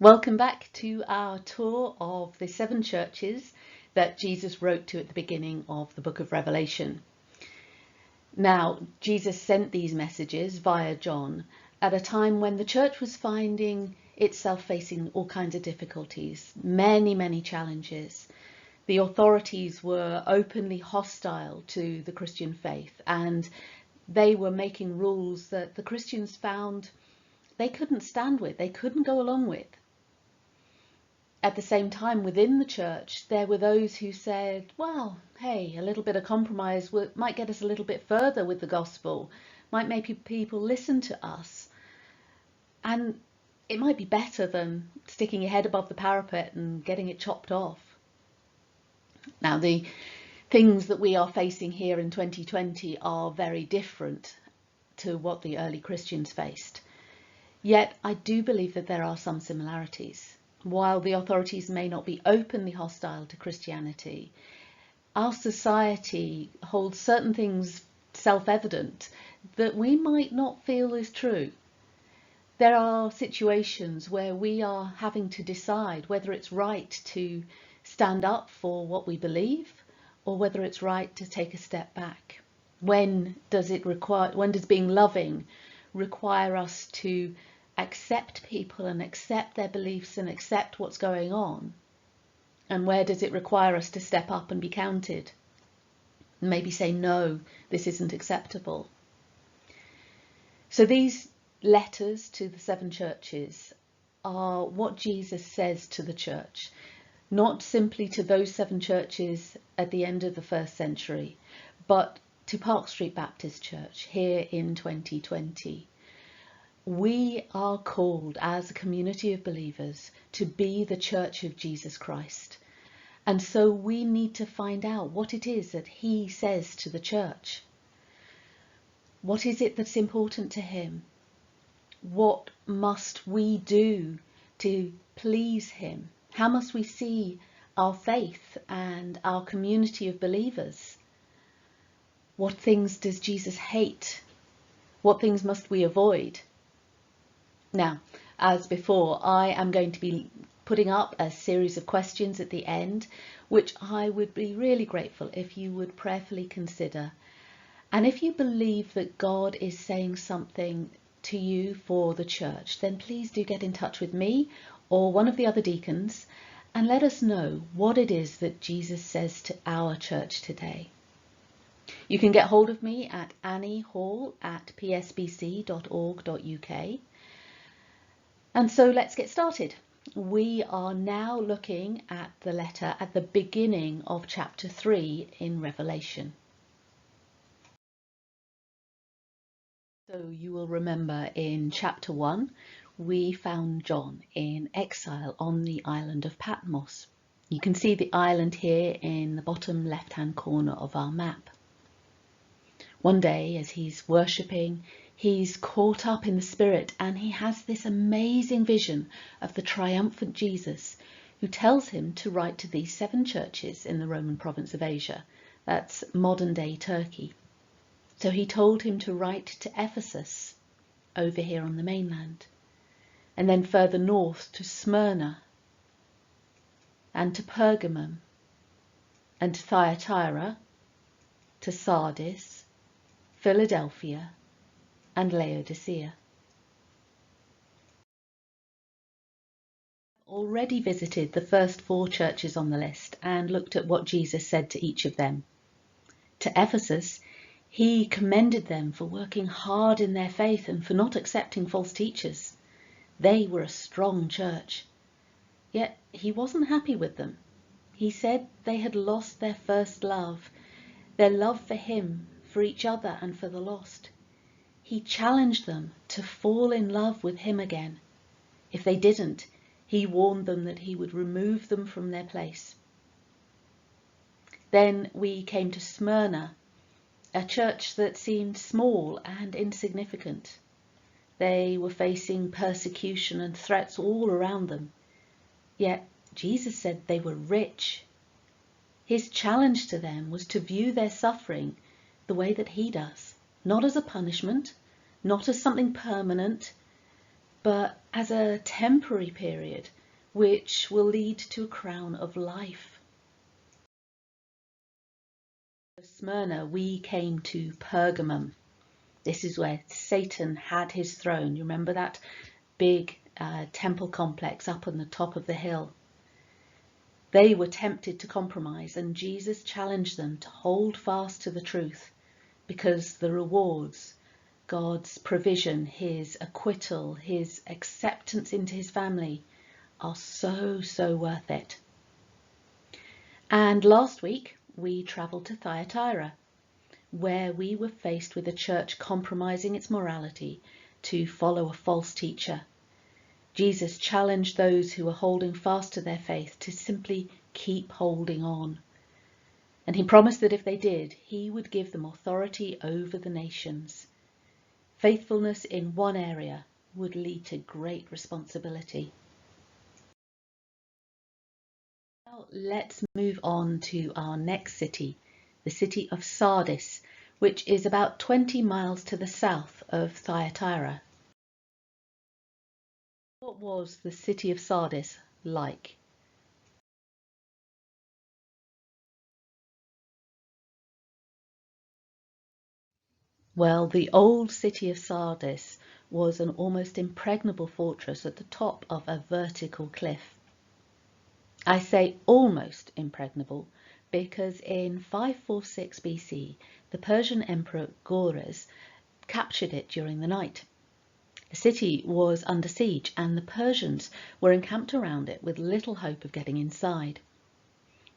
Welcome back to our tour of the 7 churches that Jesus wrote to at the beginning of the book of Revelation. Now, Jesus sent these messages via John at a time when the church was finding itself facing all kinds of difficulties, many challenges. The authorities were openly hostile to the Christian faith, and they were making rules that the Christians found they couldn't stand with, they couldn't go along with. At the same time, within the church, there were those who said, well, hey, a little bit of compromise might get us a little bit further with the gospel, might make people listen to us. And it might be better than sticking your head above the parapet and getting it chopped off. Now, the things that we are facing here in 2020 are very different to what the early Christians faced. Yet, I do believe that there are some similarities. While the authorities may not be openly hostile to Christianity, our society holds certain things self-evident that we might not feel is true. There are situations where we are having to decide whether it's right to stand up for what we believe or whether it's right to take a step back. When does being loving require us to accept people and accept their beliefs and accept what's going on? And where does it require us to step up and be counted? And maybe say, no, this isn't acceptable. So these letters to the 7 churches are what Jesus says to the church, not simply to those 7 churches at the end of the 1st century, but to Park Street Baptist Church here in 2020. We are called as a community of believers to be the church of Jesus Christ. And so we need to find out what it is that he says to the church. What is it that's important to him? What must we do to please him? How must we see our faith and our community of believers? What things does Jesus hate? What things must we avoid? Now, as before, I am going to be putting up a series of questions at the end, which I would be really grateful if you would prayerfully consider. And if you believe that God is saying something to you for the church, then please do get in touch with me or one of the other deacons and let us know what it is that Jesus says to our church today. You can get hold of me at anniehall@psbc.org.uk. And so let's get started. We are now looking at the letter at the beginning of chapter 3 in Revelation. So you will remember in chapter 1, we found John in exile on the island of Patmos. You can see the island here in the bottom left-hand corner of our map. One day, as he's worshipping, he's caught up in the Spirit and he has this amazing vision of the triumphant Jesus who tells him to write to these 7 churches in the Roman province of Asia. That's modern-day Turkey. So he told him to write to Ephesus over here on the mainland, and then further north to Smyrna and to Pergamum and to Thyatira, to Sardis, Philadelphia and Laodicea. Already visited the first 4 churches on the list and looked at what Jesus said to each of them. To Ephesus, he commended them for working hard in their faith and for not accepting false teachers. They were a strong church. Yet he wasn't happy with them. He said they had lost their first love, their love for him, for each other and for the lost. He challenged them to fall in love with him again. If they didn't, he warned them that he would remove them from their place. Then we came to Smyrna, a church that seemed small and insignificant. They were facing persecution and threats all around them. Yet Jesus said they were rich. His challenge to them was to view their suffering the way that he does, not as a punishment, not as something permanent, but as a temporary period which will lead to a crown of life. Smyrna, we came to Pergamum. This is where Satan had his throne. You remember that big temple complex up on the top of the hill? They were tempted to compromise, and Jesus challenged them to hold fast to the truth, because the rewards, God's provision, his acquittal, his acceptance into his family are so worth it. And last week we travelled to Thyatira, where we were faced with a church compromising its morality to follow a false teacher. Jesus challenged those who were holding fast to their faith to simply keep holding on. And he promised that if they did, he would give them authority over the nations. Faithfulness in one area would lead to great responsibility. Now let's move on to our next city, the city of Sardis, which is about 20 miles to the south of Thyatira. What was the city of Sardis like? Well, the old city of Sardis was an almost impregnable fortress at the top of a vertical cliff. I say almost impregnable because in 546 BC, the Persian emperor Gores captured it during the night. The city was under siege and the Persians were encamped around it with little hope of getting inside.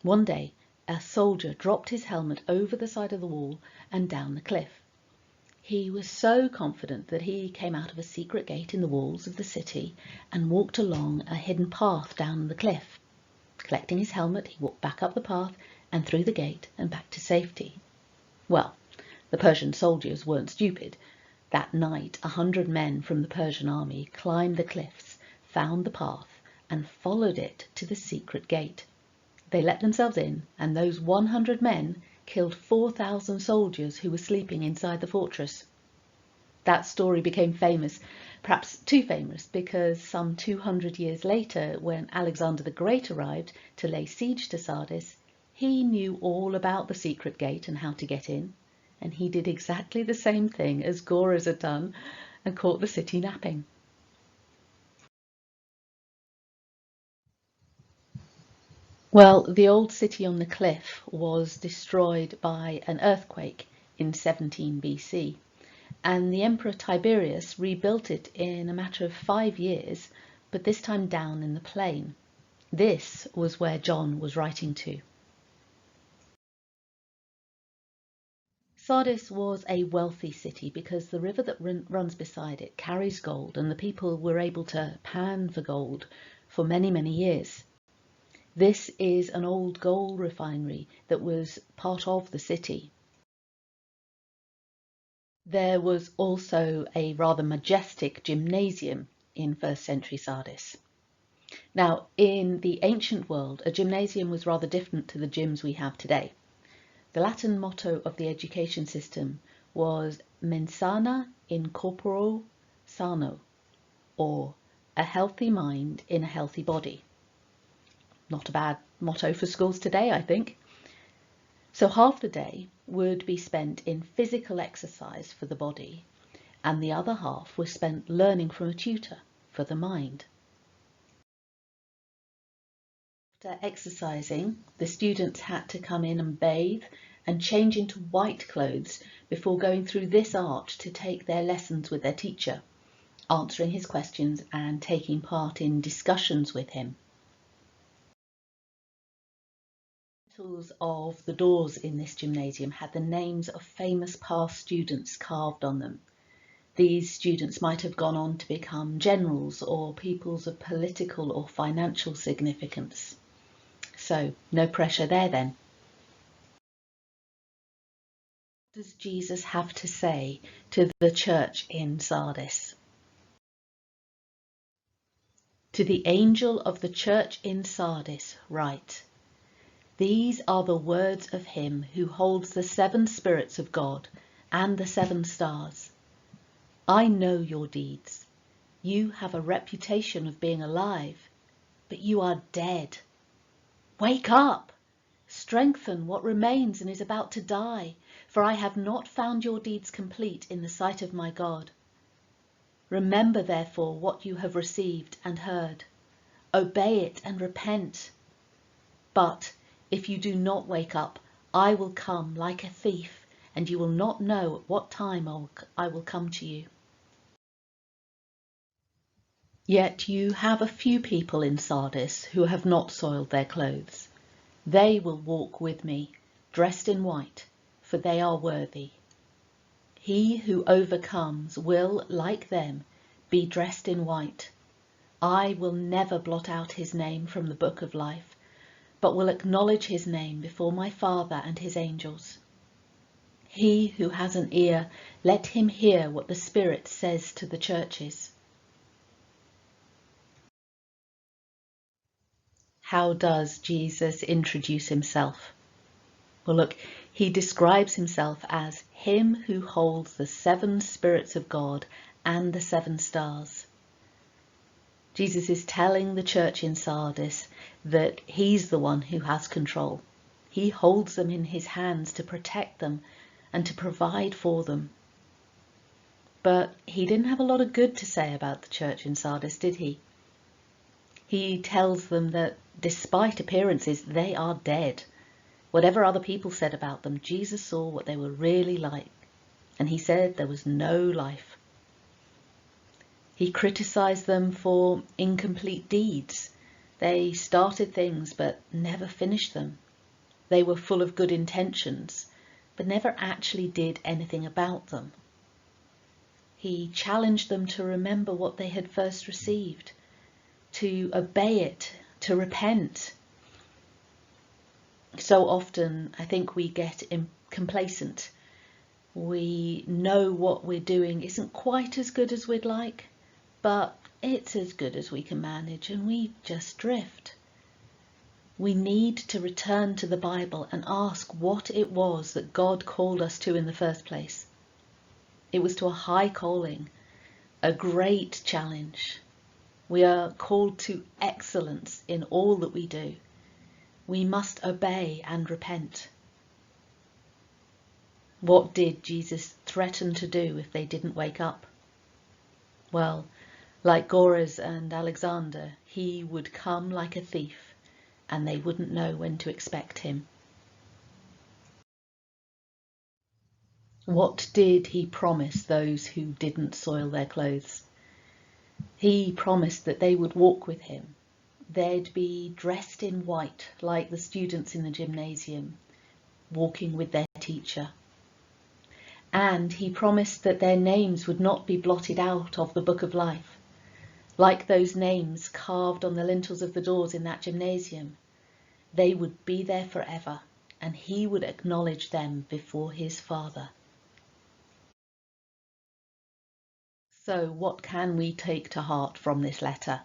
One day, a soldier dropped his helmet over the side of the wall and down the cliff. He was so confident that he came out of a secret gate in the walls of the city and walked along a hidden path down the cliff. Collecting his helmet, he walked back up the path and through the gate and back to safety. Well, the Persian soldiers weren't stupid. That night, 100 men from the Persian army climbed the cliffs, found the path, and followed it to the secret gate. They let themselves in, and those 100 men killed 4,000 soldiers who were sleeping inside the fortress. That story became famous, perhaps too famous, because some 200 years later, when Alexander the Great arrived to lay siege to Sardis, he knew all about the secret gate and how to get in. And he did exactly the same thing as Gores had done and caught the city napping. Well, the old city on the cliff was destroyed by an earthquake in 17 BC, and the Emperor Tiberius rebuilt it in a matter of 5 years, but this time down in the plain. This was where John was writing to. Sardis was a wealthy city because the river that runs beside it carries gold, and the people were able to pan for gold for many years. This is an old gold refinery that was part of the city. There was also a rather majestic gymnasium in 1st century Sardis. Now, in the ancient world, a gymnasium was rather different to the gyms we have today. The Latin motto of the education system was mens sana in corpore sano, or a healthy mind in a healthy body. Not a bad motto for schools today, I think. So half the day would be spent in physical exercise for the body, and the other half was spent learning from a tutor for the mind. After exercising, the students had to come in and bathe and change into white clothes before going through this arch to take their lessons with their teacher, answering his questions and taking part in discussions with him. The titles of the doors in this gymnasium had the names of famous past students carved on them. These students might have gone on to become generals or people of political or financial significance. So, no pressure there then. What does Jesus have to say to the church in Sardis? To the angel of the church in Sardis write, "These are the words of him who holds the 7 spirits of God and the 7 stars. I know your deeds. You have a reputation of being alive, but you are dead. Wake up! Strengthen what remains and is about to die, for I have not found your deeds complete in the sight of my God. Remember, therefore, what you have received and heard. Obey it and repent. But if you do not wake up, I will come like a thief, and you will not know at what time I will come to you. Yet you have a few people in Sardis who have not soiled their clothes. They will walk with me, dressed in white, for they are worthy. He who overcomes will, like them, be dressed in white. I will never blot out his name from the book of life, but will acknowledge his name before my Father and his angels. He who has an ear, let him hear what the Spirit says to the churches. How does Jesus introduce himself? Well, look, he describes himself as him who holds the 7 spirits of God and the 7 stars. Jesus is telling the church in Sardis that he's the one who has control. He holds them in his hands to protect them and to provide for them. But he didn't have a lot of good to say about the church in Sardis, did he? He tells them that despite appearances, they are dead. Whatever other people said about them, Jesus saw what they were really like, and he said there was no life. He criticized them for incomplete deeds. They started things but never finished them. They were full of good intentions, but never actually did anything about them. He challenged them to remember what they had first received, to obey it, to repent. So often I think we get complacent. We know what we're doing isn't quite as good as we'd like, but it's as good as we can manage, and we just drift. We need to return to the Bible and ask what it was that God called us to in the first place. It was to a high calling, a great challenge. We are called to excellence in all that we do. We must obey and repent. What did Jesus threaten to do if they didn't wake up? Well, like Gorez and Alexander, he would come like a thief, and they wouldn't know when to expect him. What did he promise those who didn't soil their clothes? He promised that they would walk with him. They'd be dressed in white, like the students in the gymnasium, walking with their teacher. And he promised that their names would not be blotted out of the book of life, like those names carved on the lintels of the doors in that gymnasium. They would be there forever, and he would acknowledge them before his Father. So what can we take to heart from this letter?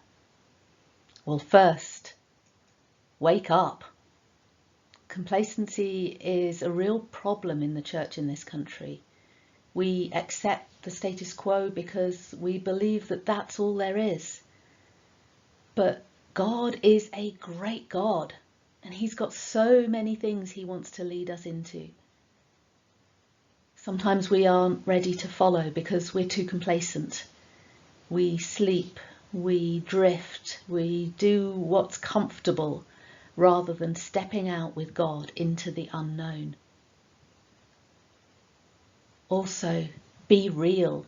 Well, first, wake up. Complacency is a real problem in the church in this country. We accept the status quo because we believe that that's all there is. But God is a great God, and he's got so many things he wants to lead us into. Sometimes we aren't ready to follow because we're too complacent. We sleep, we drift, we do what's comfortable rather than stepping out with God into the unknown. Also, be real.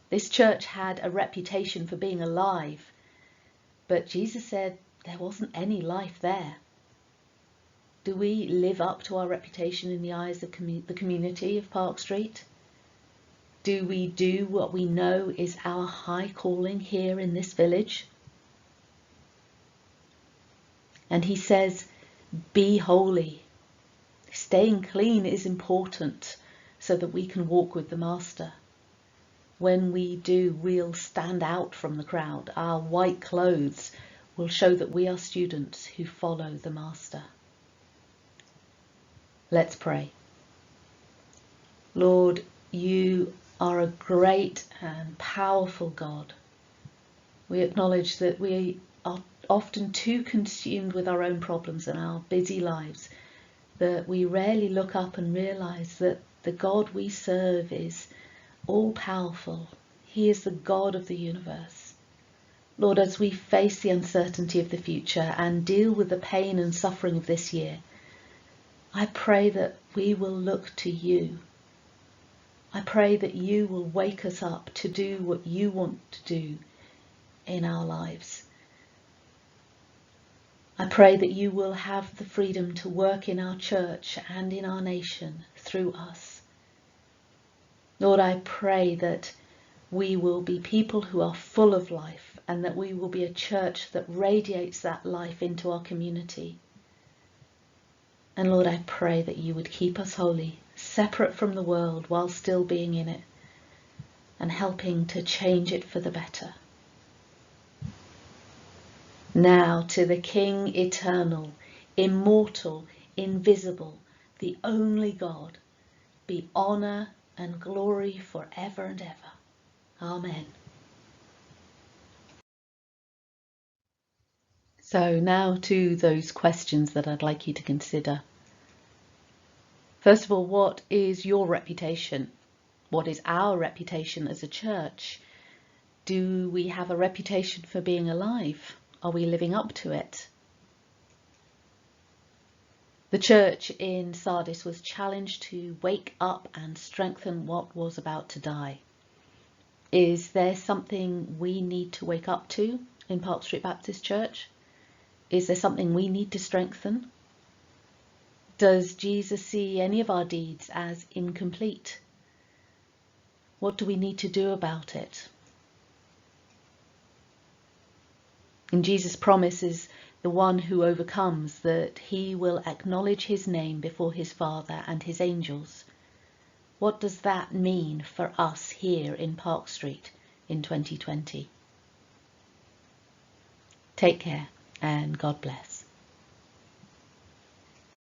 This church had a reputation for being alive, but Jesus said there wasn't any life there. Do we live up to our reputation in the eyes of the community of Park Street? Do we do what we know is our high calling here in this village? And he says, be holy. Staying clean is important so that we can walk with the Master. When we do, we'll stand out from the crowd. Our white clothes will show that we are students who follow the Master. Let's pray. Lord, you are a great and powerful God. We acknowledge that we are often too consumed with our own problems and our busy lives that we rarely look up and realise that the God we serve is all-powerful. He is the God of the universe. Lord, as we face the uncertainty of the future and deal with the pain and suffering of this year, I pray that we will look to you. I pray that you will wake us up to do what you want to do in our lives. I pray that you will have the freedom to work in our church and in our nation through us. Lord, I pray that we will be people who are full of life and that we will be a church that radiates that life into our community. And Lord, I pray that you would keep us holy, separate from the world while still being in it and helping to change it for the better. Now to the King eternal, immortal, invisible, the only God, be honour and glory forever and ever. Amen. So now to those questions that I'd like you to consider. First of all, what is your reputation? What is our reputation as a church? Do we have a reputation for being alive? Are we living up to it? The church in Sardis was challenged to wake up and strengthen what was about to die. Is there something we need to wake up to in Park Street Baptist Church? Is there something we need to strengthen? Does Jesus see any of our deeds as incomplete? What do we need to do about it? And Jesus promises the one who overcomes that he will acknowledge his name before his Father and his angels. What does that mean for us here in Park Street in 2020? Take care and God bless.